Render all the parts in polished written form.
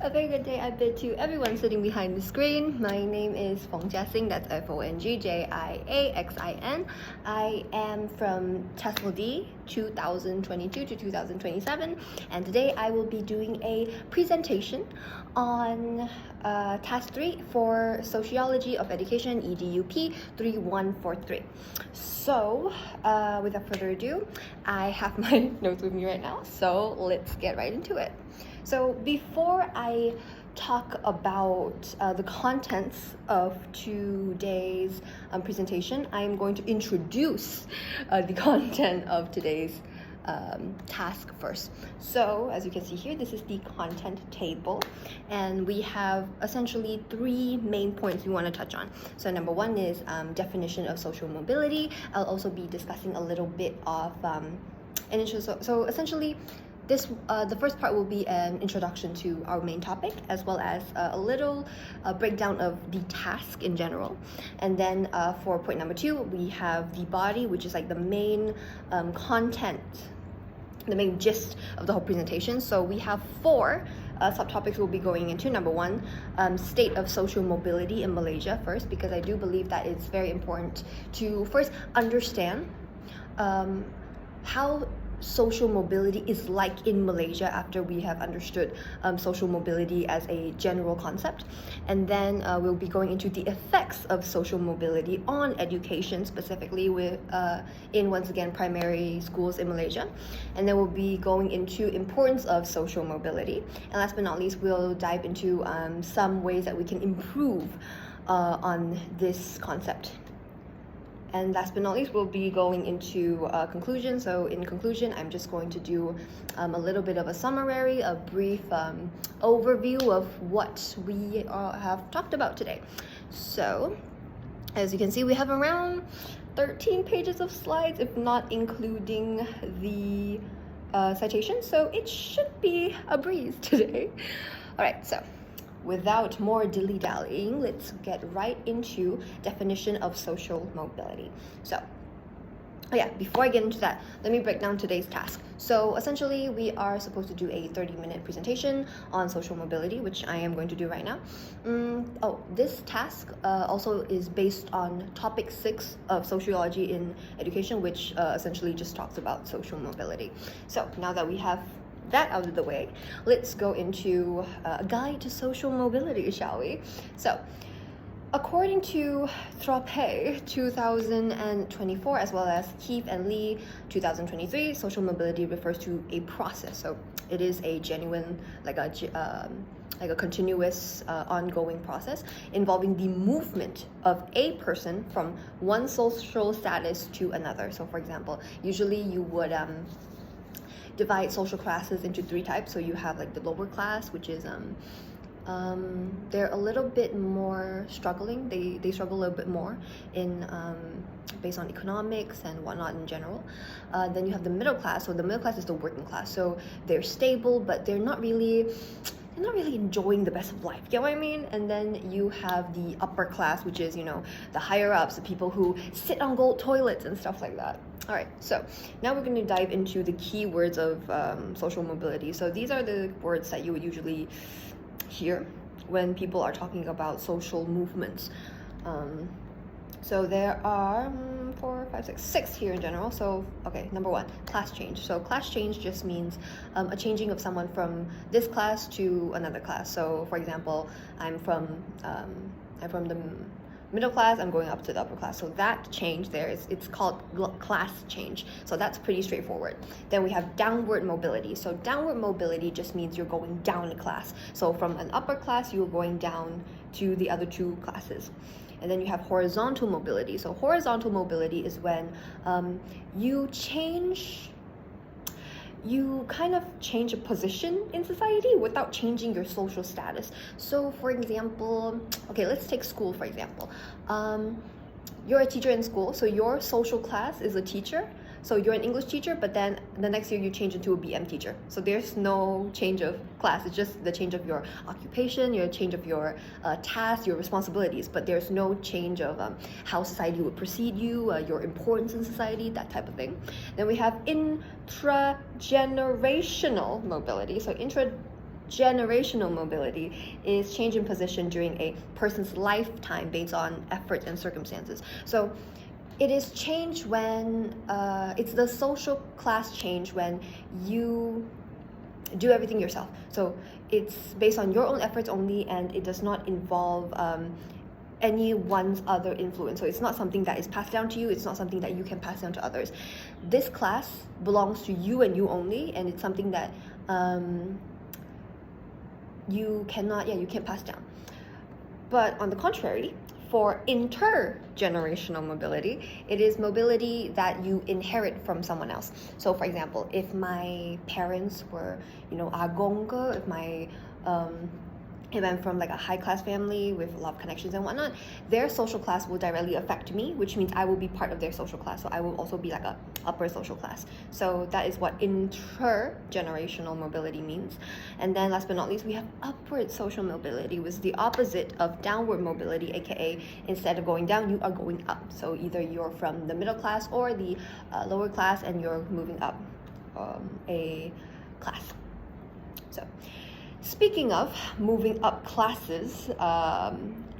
A very good day I bid to everyone sitting behind the screen. My name is Feng Jiaxing, that's Fongjiaxin. I am from TESOL D 2022 to 2027, and today I will be doing a presentation on Task 3 for Sociology of Education EDUP 3143. So, without further ado, I have my notes with me right now, so let's get right into it. So before I talk about the contents of today's presentation, I'm going to introduce the content of today's task first. So as you can see here, this is the content table, and we have essentially three main points we want to touch on. So number one is definition of social mobility. I'll also be discussing a little bit of so essentially the first part will be an introduction to our main topic, as well as a little breakdown of the task in general. And then for point number two, we have the body, which is like the main content, the main gist of the whole presentation. So we have four subtopics we'll be going into. Number one, state of social mobility in Malaysia first, because I do believe that it's very important to first understand how social mobility is like in Malaysia after we have understood social mobility as a general concept. And then we'll be going into the effects of social mobility on education, specifically in once again primary schools in Malaysia. And then we'll be going into importance of social mobility. And last but not least, we'll dive into some ways that we can improve on this concept. And last but not least, we'll be going into conclusion. So in conclusion, I'm just going to do a little bit of a summary, a brief overview of what we have talked about today. So as you can see, we have around 13 pages of slides, if not including the citation. So it should be a breeze today. All right, so without more dilly-dallying, let's get right into definition of social mobility. So, before I get into that, let me break down today's task. So essentially, we are supposed to do a 30-minute presentation on social mobility, which I am going to do right now. This task also is based on topic 6 of Sociology in Education, which essentially just talks about social mobility. So now that we have that out of the way, let's go into a guide to social mobility, shall we? So, according to Thrope 2024, as well as Keith and Lee 2023, social mobility refers to a process. So it is a genuine, like a continuous, ongoing process involving the movement of a person from one social status to another. So, for example, usually you would divide social classes into 3 types. So you have like the lower class, which is they're a little bit more struggling. They struggle a little bit more in based on economics and whatnot in general. Then you have the middle class. So the middle class is the working class. So they're stable, but they're not really enjoying the best of life. You know what I mean? And then you have the upper class, which is, the higher ups, the people who sit on gold toilets and stuff like that. All right, so now we're going to dive into the key words of social mobility. So these are the words that you would usually hear when people are talking about social movements. So there are 6 here in general. So, okay, number 1, class change. So class change just means a changing of someone from this class to another class. So, for example, I'm from the middle class, I'm going up to the upper class. So that change there it's called class change. So that's pretty straightforward. Then we have downward mobility. So downward mobility just means you're going down a class. So from an upper class, you're going down to the other 2 classes. And then you have horizontal mobility. So horizontal mobility is when you kind of change a position in society without changing your social status. So for example, okay, let's take school for example. You're a teacher in school, so your social class is a teacher. So you're an English teacher, but then the next year you change into a BM teacher. So there's no change of class. It's just the change of your occupation, your change of your tasks, your responsibilities. But there's no change of how society would perceive you, your importance in society, that type of thing. Then we have intragenerational mobility. So generational mobility is change in position during a person's lifetime based on effort and circumstances. So it is change when it's the social class change when you do everything yourself. So it's based on your own efforts only, and it does not involve anyone's other influence. So it's not something that is passed down to you. It's not something that you can pass down to others. This class belongs to you and you only, and it's something that you can't pass down. But on the contrary, for intergenerational mobility, it is mobility that you inherit from someone else. So for example, if my parents were, agong, if I'm from like a high class family with a lot of connections and whatnot, their social class will directly affect me, which means I will be part of their social class. So I will also be like a upper social class. So that is what intergenerational mobility means. And then last but not least, we have upward social mobility, which is the opposite of downward mobility, aka instead of going down, you are going up. So either you're from the middle class or the lower class and you're moving up a class. So speaking of moving up classes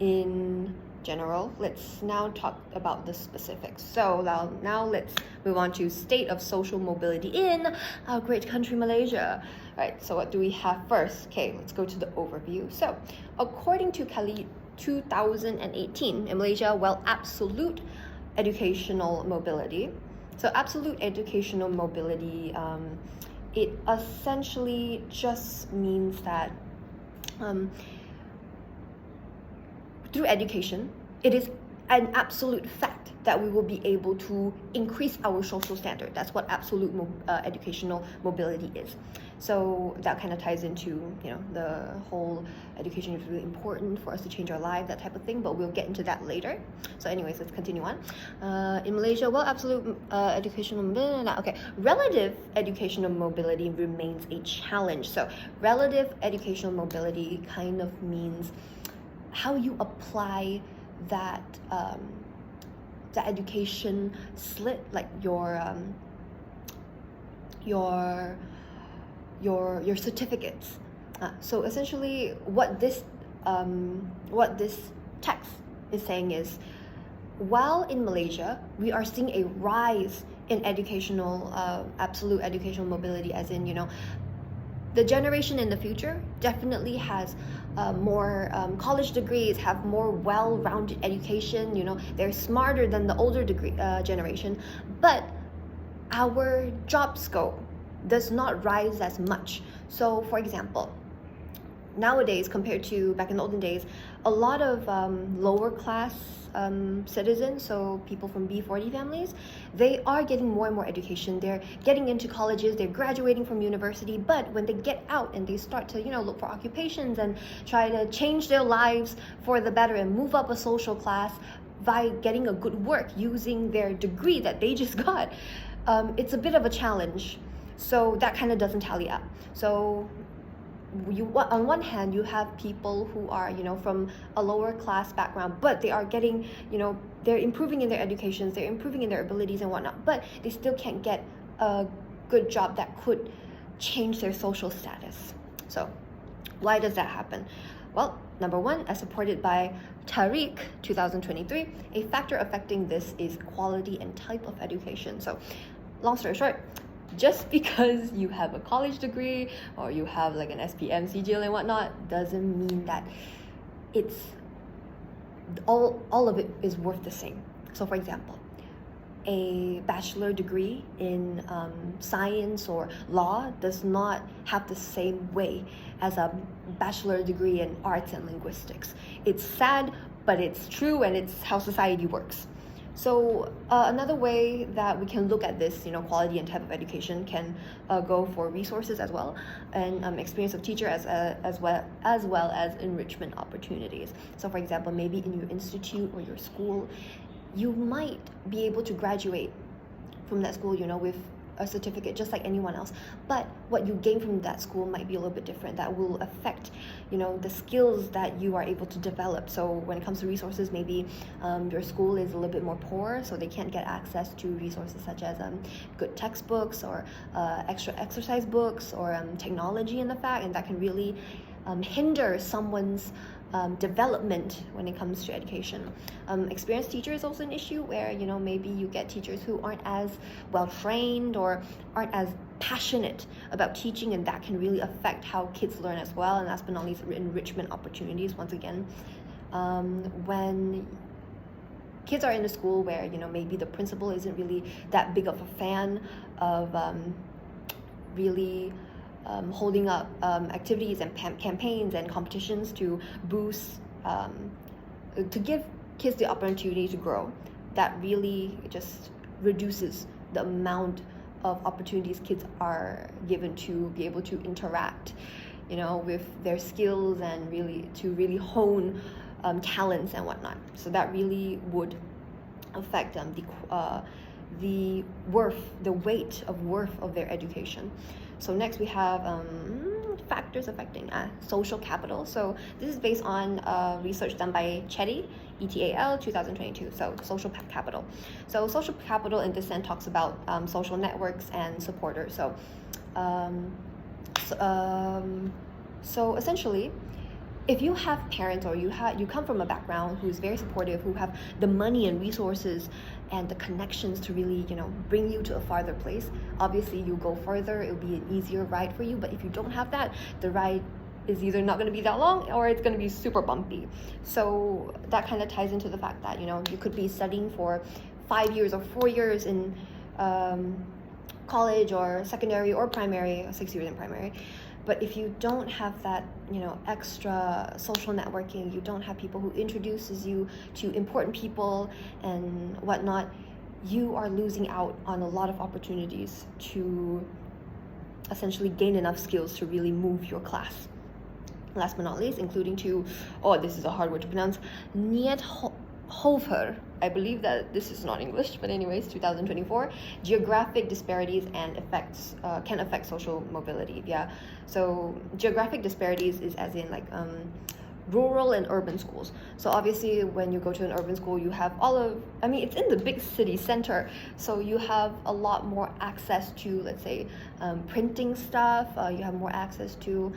in general, let's now talk about the specifics. So now let's move on to state of social mobility in our great country, Malaysia. Right, so what do we have first? Okay, let's go to the overview. So according to Kali 2018, in Malaysia, absolute educational mobility. So absolute educational mobility, it essentially just means that through education, it is an absolute fact that we will be able to increase our social standard. That's what absolute educational mobility is. So that kind of ties into, the whole education is really important for us to change our life, that type of thing, but we'll get into that later. So anyways, let's continue on. In Malaysia, absolute educational mobility, okay, relative educational mobility remains a challenge. So relative educational mobility kind of means how you apply that the education slit, like your certificates. So essentially, what this text is saying is, while in Malaysia we are seeing a rise in educational absolute educational mobility, as in the generation in the future definitely has more college degrees, have more well-rounded education. They're smarter than the older generation, but our job scope does not rise as much. So for example, nowadays compared to back in the olden days, a lot of lower class citizens, so people from B40 families, they are getting more and more education. They're getting into colleges, they're graduating from university, but when they get out and they start to look for occupations and try to change their lives for the better and move up a social class by getting a good work using their degree that they just got, it's a bit of a challenge. So that kind of doesn't tally up. So on one hand, you have people who are from a lower class background, but they are getting they're improving in their educations, they're improving in their abilities and whatnot, but they still can't get a good job that could change their social status. So why does that happen? Well, number one, as supported by Tariq 2023, a factor affecting this is quality and type of education. So long story short, just because you have a college degree or you have like an SPM, CGL and whatnot doesn't mean that it's all of it is worth the same. So for example, a bachelor degree in science or law does not have the same way as a bachelor degree in arts and linguistics. It's sad, but it's true, and it's how society works. So another way that we can look at this, quality and type of education can go for resources as well, and experience of teacher as well as enrichment opportunities. So for example, maybe in your institute or your school, you might be able to graduate from that school, with a certificate just like anyone else, but what you gain from that school might be a little bit different. That will affect, the skills that you are able to develop. So when it comes to resources, maybe your school is a little bit more poor, so they can't get access to resources such as good textbooks or extra exercise books or technology in the fact, and that can really hinder someone's development when it comes to education. Experienced teacher is also an issue where, maybe you get teachers who aren't as well trained or aren't as passionate about teaching, and that can really affect how kids learn as well. And last but not least, enrichment opportunities. Once again, when kids are in a school where, maybe the principal isn't really that big of a fan of really holding up activities and campaigns and competitions to boost, to give kids the opportunity to grow, that really just reduces the amount of opportunities kids are given to be able to interact, with their skills and really hone talents and whatnot. So that really would affect the weight of worth of their education. So next we have factors affecting social capital. So this is based on research done by Chetty, ETAL, 2022. So social capital. So social capital in this sense talks about social networks and supporters. So essentially, if you have parents or you come from a background who's very supportive, who have the money and resources and the connections to really, bring you to a farther place, obviously you go further, it'll be an easier ride for you. But if you don't have that, the ride is either not going to be that long or it's going to be super bumpy. So that kind of ties into the fact that, you could be studying for 5 years or 4 years in college or secondary or primary, 6 years in primary. But if you don't have that, extra social networking, you don't have people who introduces you to important people and whatnot, you are losing out on a lot of opportunities to essentially gain enough skills to really move your class. Last but not least, including this is a hard word to pronounce, Niethofer. I believe that this is not English, but anyways, 2024, geographic disparities and effects can affect social mobility. Yeah, so geographic disparities is as in like rural and urban schools. So obviously when you go to an urban school, you have it's in the big city center, so you have a lot more access to, let's say, printing stuff, you have more access to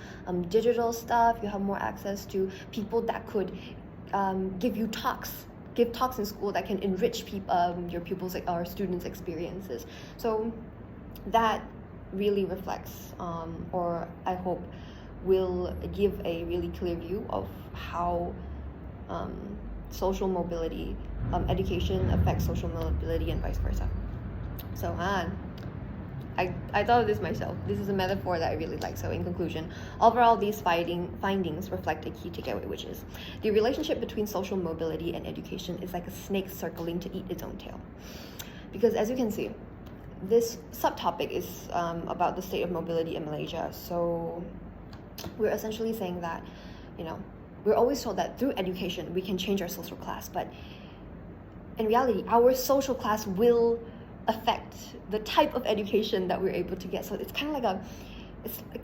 digital stuff, you have more access to people that could give talks in school that can enrich your pupils or students' experiences. So that really reflects, or I hope will give a really clear view of how social mobility, education affects social mobility and vice versa. So I thought of this myself. This is a metaphor that I really like. So in conclusion, overall, these findings reflect a key takeaway, which is the relationship between social mobility and education is like a snake circling to eat its own tail. Because as you can see, this subtopic is about the state of mobility in Malaysia. So we're essentially saying that, we're always told that through education, we can change our social class. But in reality, our social class will affect the type of education that we're able to get. So it's kind of like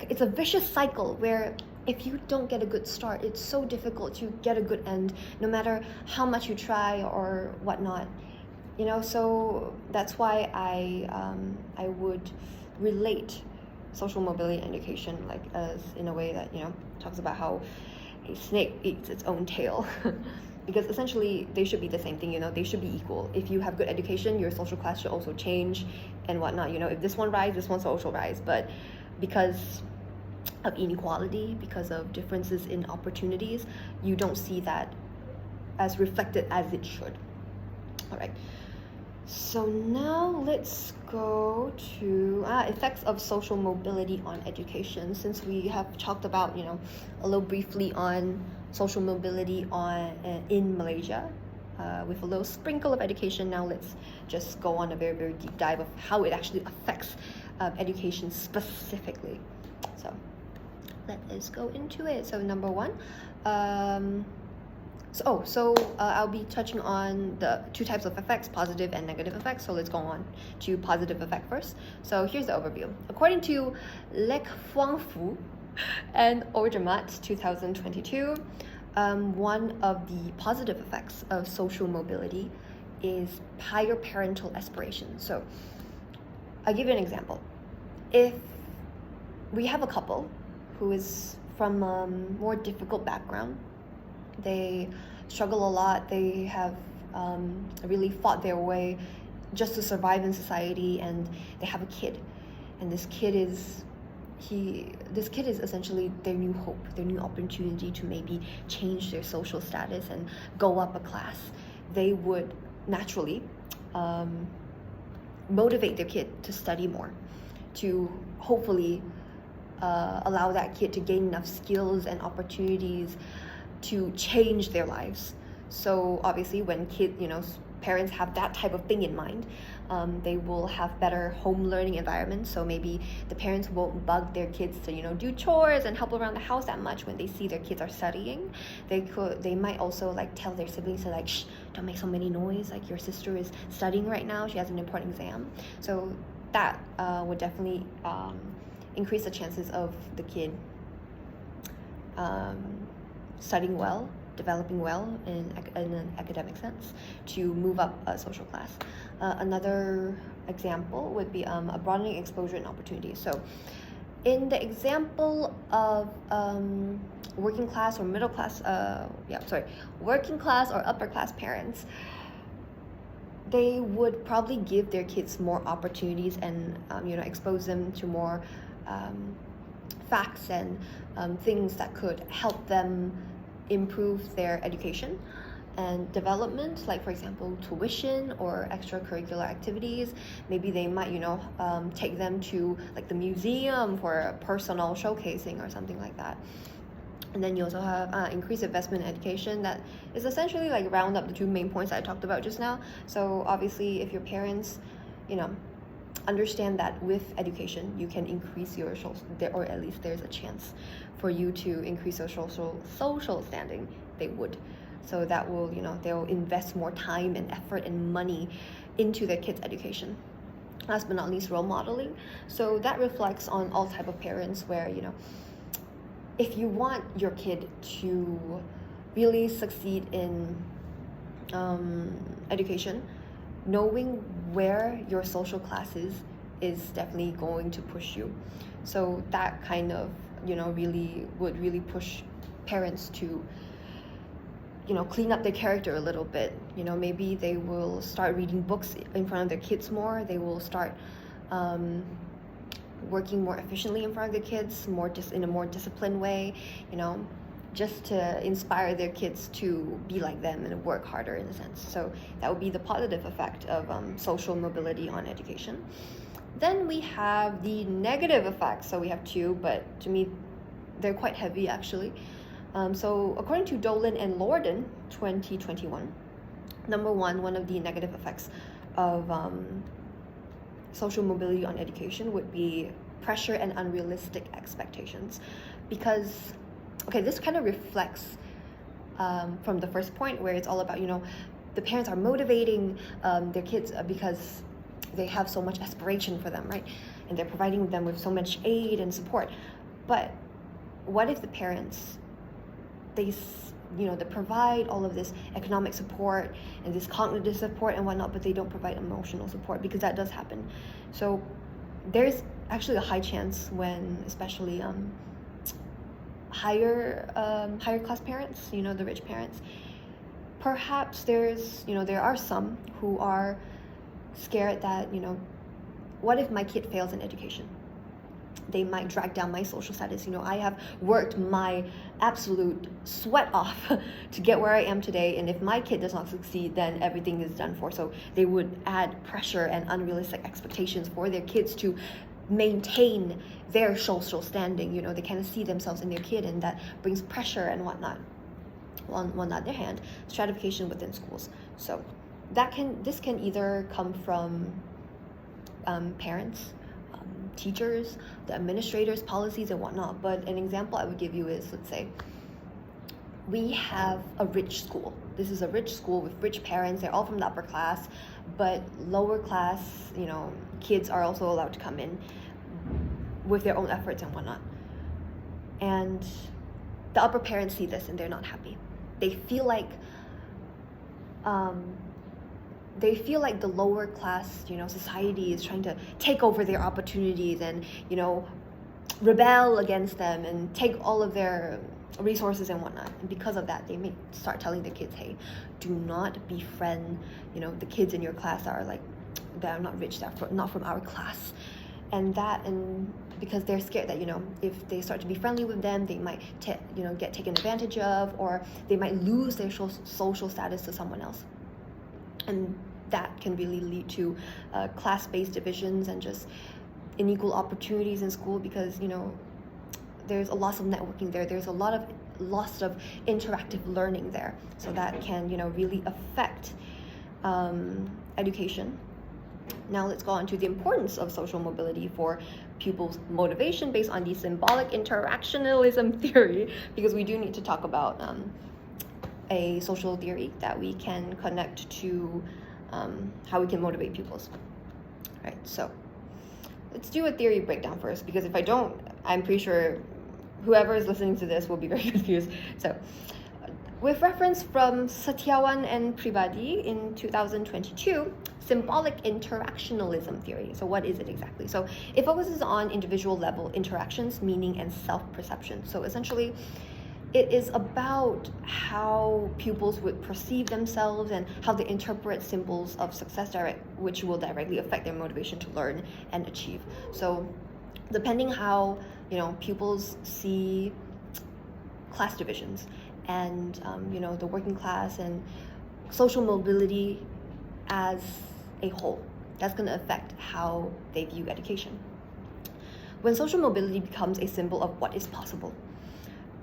it's a vicious cycle where if you don't get a good start, it's so difficult to get a good end, no matter how much you try or whatnot. So that's why I would relate social mobility and education like as in a way that talks about how a snake eats its own tail. Because essentially they should be the same thing, they should be equal. If you have good education, your social class should also change and whatnot. If this one rise, this one's also rise. But because of inequality, because of differences in opportunities, you don't see that as reflected as it should. All right. So now let's go to effects of social mobility on education. Since we have talked about, a little briefly on social mobility in Malaysia, with a little sprinkle of education, now let's just go on a very, very deep dive of how it actually affects education specifically. So let us go into it. So number one, I'll be touching on the two types of effects, positive and negative effects. So let's go on to positive effect first. So here's the overview. According to Lek Fuang Fu and Orjamat 2022, one of the positive effects of social mobility is higher parental aspiration. So I'll give you an example. If we have a couple who is from a more difficult background, they struggle a lot, they have really fought their way just to survive in society, and they have a kid, and this kid is essentially their new hope, their new opportunity to maybe change their social status and go up a class. They would naturally motivate their kid to study more, to hopefully allow that kid to gain enough skills and opportunities to change their lives. So obviously when parents have that type of thing in mind, they will have better home learning environments. So maybe the parents won't bug their kids to do chores and help around the house that much when they see their kids are studying. They might also tell their siblings to shh, don't make so many noise, your sister is studying right now, she has an important exam. So that would definitely increase the chances of the kid studying well, developing well in an academic sense, to move up a social class. Another example would be a broadening exposure and opportunities. So in the example of working class or upper class parents, they would probably give their kids more opportunities and expose them to more facts and things that could help them improve their education and development, like for example tuition or extracurricular activities. Maybe they might take them to the museum for a personal showcasing or something like that. And then you also have increased investment in education. That is essentially round up the two main points I talked about just now. So obviously if your parents understand that with education you can increase your or at least there's a chance for you to increase your social standing, they would. So that will they'll invest more time and effort and money into their kids' education. Last but not least, role modeling. So that reflects on all type of parents, where if you want your kid to really succeed in education, knowing where your social class is definitely going to push you. So that kind of really push parents to clean up their character a little bit. Maybe they will start reading books in front of their kids more. They will start working more efficiently in front of their kids, in a more disciplined way, just to inspire their kids to be like them and work harder in a sense. So that would be the positive effect of social mobility on education. Then we have the negative effects. So we have two, but to me they're quite heavy actually. So according to Dolan and Lorden 2021, number one of the negative effects of social mobility on education would be pressure and unrealistic expectations. Because this kind of reflects from the first point, where it's all about the parents are motivating their kids because they have so much aspiration for them, right? And they're providing them with so much aid and support. But what if the parents, they provide all of this economic support and this cognitive support and whatnot, but they don't provide emotional support? Because that does happen. So there's actually a high chance when, especially higher class parents, the rich parents, perhaps there are some who are scared that what if my kid fails in education? They might drag down my social status. I have worked my absolute sweat off to get where I am today, and if my kid does not succeed, then everything is done for. So they would add pressure and unrealistic expectations for their kids to maintain their social standing. They kind of see themselves in their kid, and that brings pressure and whatnot. On the other hand, stratification within schools. So this can either come from parents, teachers, the administrators, policies and whatnot. But an example I would give you is, let's say we have a rich school. This is a rich school with rich parents. They're all from the upper class, but lower class, kids are also allowed to come in with their own efforts and whatnot. And the upper parents see this and they're not happy. They feel like the lower class, society is trying to take over their opportunities and, rebel against them and take all of their resources and whatnot. And because of that, they may start telling the kids, hey, do not befriend, the kids in your class that are not rich, that are not from our class. And because they're scared that, if they start to be friendly with them, they might, get taken advantage of, or they might lose their social status to someone else. And that can really lead to class-based divisions and just unequal opportunities in school, because, there's a loss of networking there. There's a lot of loss of interactive learning there. So that can, really affect education. Now let's go on to the importance of social mobility for pupils' motivation based on the symbolic interactionalism theory, because we do need to talk about a social theory that we can connect to how we can motivate pupils. All right, so let's do a theory breakdown first, because if I don't, I'm pretty sure whoever is listening to this will be very confused. So, with reference from Satyawan and Pribadi in 2022, symbolic interactionalism theory. So what is it exactly? So it focuses on individual level interactions, meaning, and self-perception. So essentially, it is about how pupils would perceive themselves and how they interpret symbols of success, which will directly affect their motivation to learn and achieve. So depending how, pupils see class divisions and, the working class and social mobility as a whole, that's going to affect how they view education. When social mobility becomes a symbol of what is possible,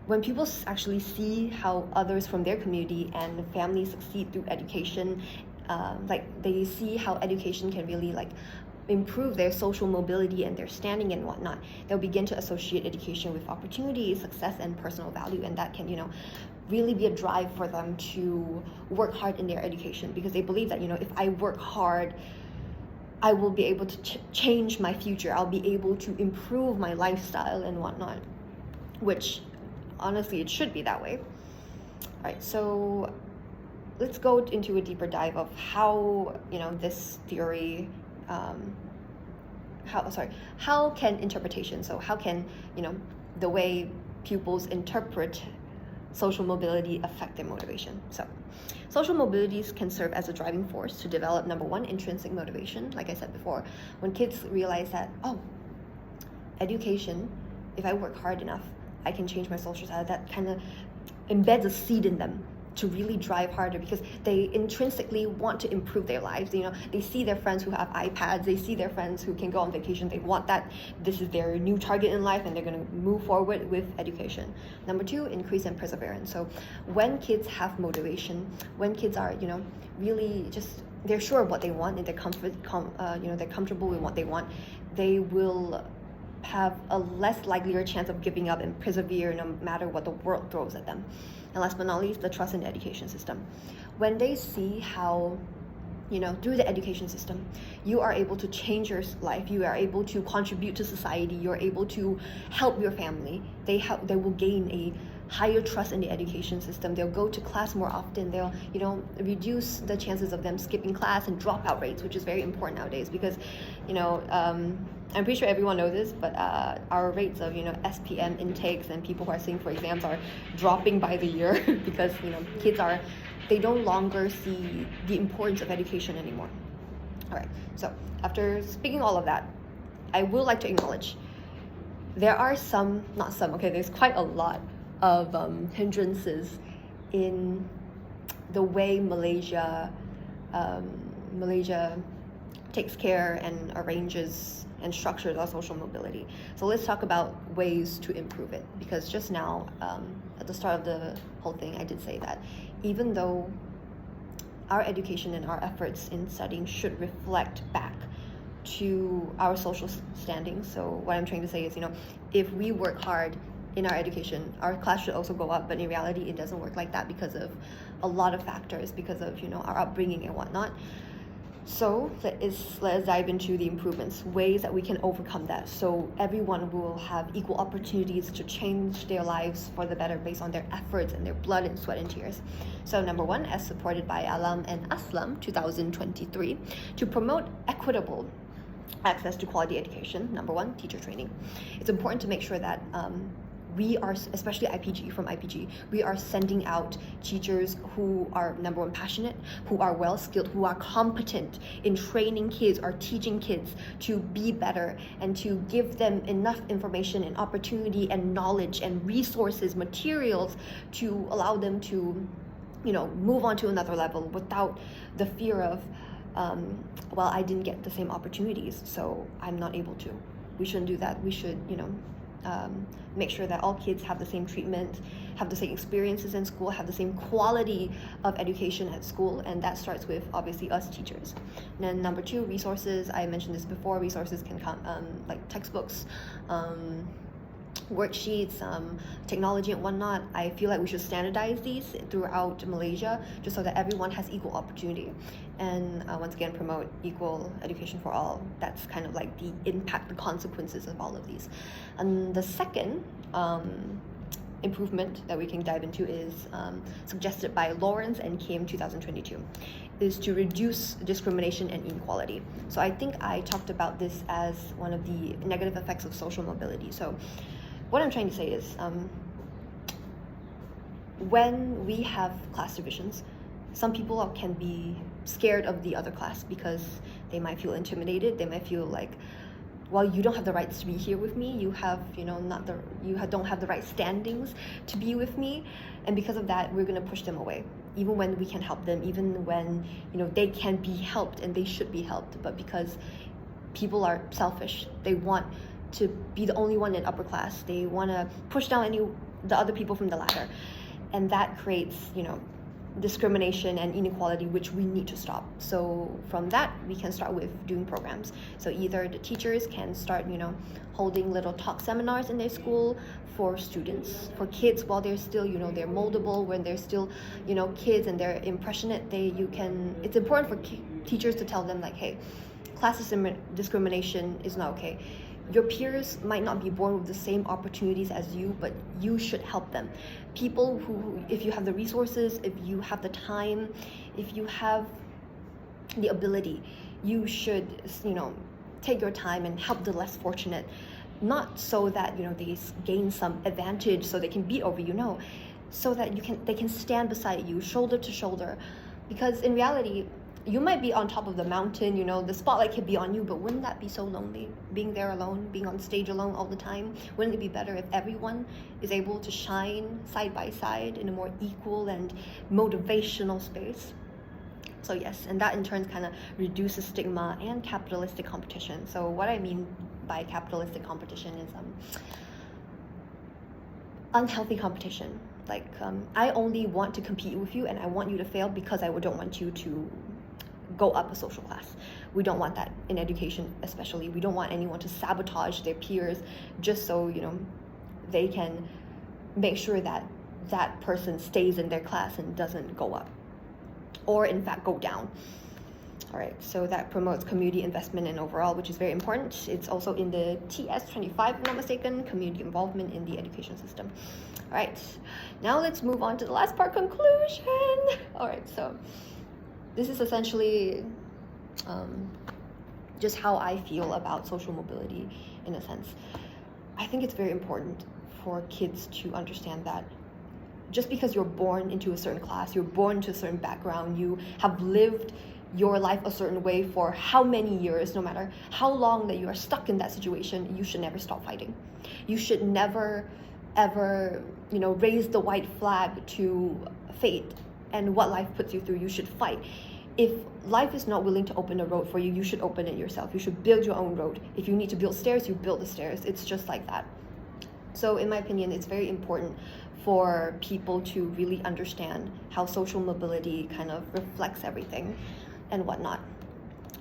when people actually see how others from their community and family succeed through education, they see how education can really improve their social mobility and their standing and whatnot, they'll begin to associate education with opportunity, success, and personal value, and that can, really be a drive for them to work hard in their education, because they believe that, if I work hard, I will be able to change my future. I'll be able to improve my lifestyle and whatnot, which honestly, it should be that way. All right, so let's go into a deeper dive of how, this theory, how can interpretation, so how can, the way pupils interpret social mobility affect their motivation. So social mobilities can serve as a driving force to develop, number one, intrinsic motivation. Like I said before, when kids realize that, education, if I work hard enough, I can change my social status, that kind of embeds a seed in them to really drive harder, because they intrinsically want to improve their lives. They see their friends who have iPads, they see their friends who can go on vacation, they want that. This is their new target in life, and they're going to move forward with education. Number two, increase in perseverance. So when kids have motivation, when kids are, really just, they're sure of what they want and they're comfortable with what they want, they will have a less likelier chance of giving up and persevere no matter what the world throws at them. And last but not least, the trust in the education system. When they see how, through the education system, you are able to change your life, you are able to contribute to society, you're able to help your family, they will gain a higher trust in the education system. They'll go to class more often. They'll, reduce the chances of them skipping class and dropout rates, which is very important nowadays, because, I'm pretty sure everyone knows this, but our rates of, SPM intakes and people who are sitting for exams are dropping by the year because, kids they no longer see the importance of education anymore. All right, so after speaking all of that, I would like to acknowledge there are there's quite a lot of hindrances in the way Malaysia takes care and arranges and structures our social mobility. So let's talk about ways to improve it, because just now at the start of the whole thing I did say that even though our education and our efforts in studying should reflect back to our social standing, so what I'm trying to say is, if we work hard in our education. Our class should also go up, but in reality it doesn't work like that because of a lot of factors, because of our upbringing and whatnot. So let's dive into the improvements, ways that we can overcome that, so everyone will have equal opportunities to change their lives for the better based on their efforts and their blood and sweat and tears. So number one, as supported by Alam and Aslam 2023, to promote equitable access to quality education, number one, teacher training. It's important to make sure that we are, especially IPG, we are sending out teachers who are, number one, passionate, who are well-skilled, who are competent in training kids or teaching kids to be better, and to give them enough information and opportunity and knowledge and resources, materials to allow them to, move on to another level without the fear of, well, I didn't get the same opportunities, so I'm not able to. We shouldn't do that. We should, make sure that all kids have the same treatment, have the same experiences in school, have the same quality of education at school, and that starts with obviously us teachers. And then number two, resources. I mentioned this before. Resources can come like textbooks, worksheets, technology and whatnot. I feel like we should standardize these throughout Malaysia just so that everyone has equal opportunity, and once again promote equal education for all. That's kind of like the impact, the consequences of all of these. And the second improvement that we can dive into is suggested by Lawrence and Kim 2022, is to reduce discrimination and inequality. So I think I talked about this as one of the negative effects of social mobility. So what I'm trying to say is, when we have class divisions, some people can be scared of the other class because they might feel intimidated. They might feel like, well, you don't have the rights to be here with me. You have, don't have the right standings to be with me, and because of that, we're gonna push them away. Even when we can help them, even when they can be helped and they should be helped, but because people are selfish, they want to be the only one in upper class. They want to push down the other people from the ladder, and that creates discrimination and inequality, which we need to stop. So from that, we can start with doing programs. So either the teachers can start holding little talk seminars in their school for students, for kids, while they're still they're moldable, when they're still kids and they're impressionate. It's important for teachers to tell them like, hey, class discrimination is not okay. Your peers might not be born with the same opportunities as you, but you should help them. People who, if you have the resources, if you have the time, if you have the ability, you should, take your time and help the less fortunate. Not so that, they gain some advantage so they can beat over you, no. So that they can stand beside you, shoulder to shoulder. Because in reality, you might be on top of the mountain, the spotlight could be on you, but wouldn't that be so lonely? Being there alone, being on stage alone all the time? Wouldn't it be better if everyone is able to shine side by side in a more equal and motivational space? So yes, and that in turn kind of reduces stigma and capitalistic competition. So what I mean by capitalistic competition is unhealthy competition. Like, I only want to compete with you and I want you to fail because I don't want you to go up a social class. We don't want that in education, especially. We don't want anyone to sabotage their peers just so they can make sure that that person stays in their class and doesn't go up, or in fact go down. All right, so that promotes community investment and overall, which is very important. It's also in the TS25, if I'm not mistaken, community involvement in the education system. All right, now let's move on to the last part, conclusion. All right, so this is essentially just how I feel about social mobility in a sense. I think it's very important for kids to understand that just because you're born into a certain class, you're born into a certain background, you have lived your life a certain way for how many years, no matter how long that you are stuck in that situation, you should never stop fighting. You should never, ever, raise the white flag to fate and what life puts you through. You should fight. If life is not willing to open a road for you, you should open it yourself. You should build your own road. If you need to build stairs, you build the stairs. It's just like that. So in my opinion, it's very important for people to really understand how social mobility kind of reflects everything and whatnot.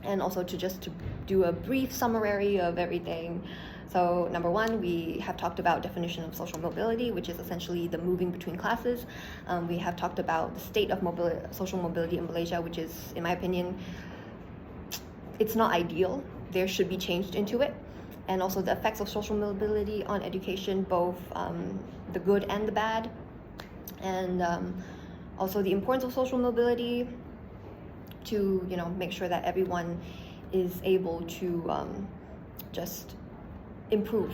And also to do a brief summary of everything. So number one, we have talked about definition of social mobility, which is essentially the moving between classes. We have talked about the state of social mobility in Malaysia, which is, in my opinion, it's not ideal. There should be change into it. And also the effects of social mobility on education, both the good and the bad. And also the importance of social mobility to, make sure that everyone is able to just improve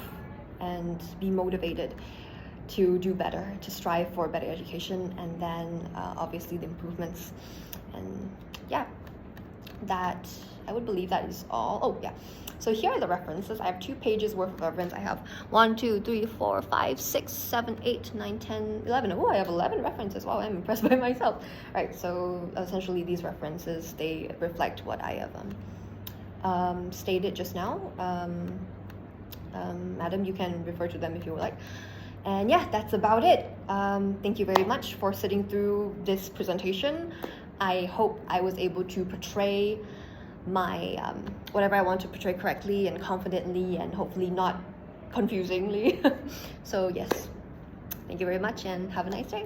and be motivated to do better, to strive for better education, and then obviously the improvements. And yeah, that I would believe that is all. Oh yeah, so here are the references. I have 2 pages worth of reference. I have 1, 2, 3, 4, 5, 6, 7, 8, 9, 10, 11. Oh, I have 11 references. Wow, I'm impressed by myself. All right, so essentially these references, they reflect what I have stated just now. Madam, you can refer to them if you would like. And yeah, that's about it. Thank you very much for sitting through this presentation. I hope I was able to portray my whatever I want to portray correctly and confidently, and hopefully not confusingly. So yes, thank you very much and have a nice day.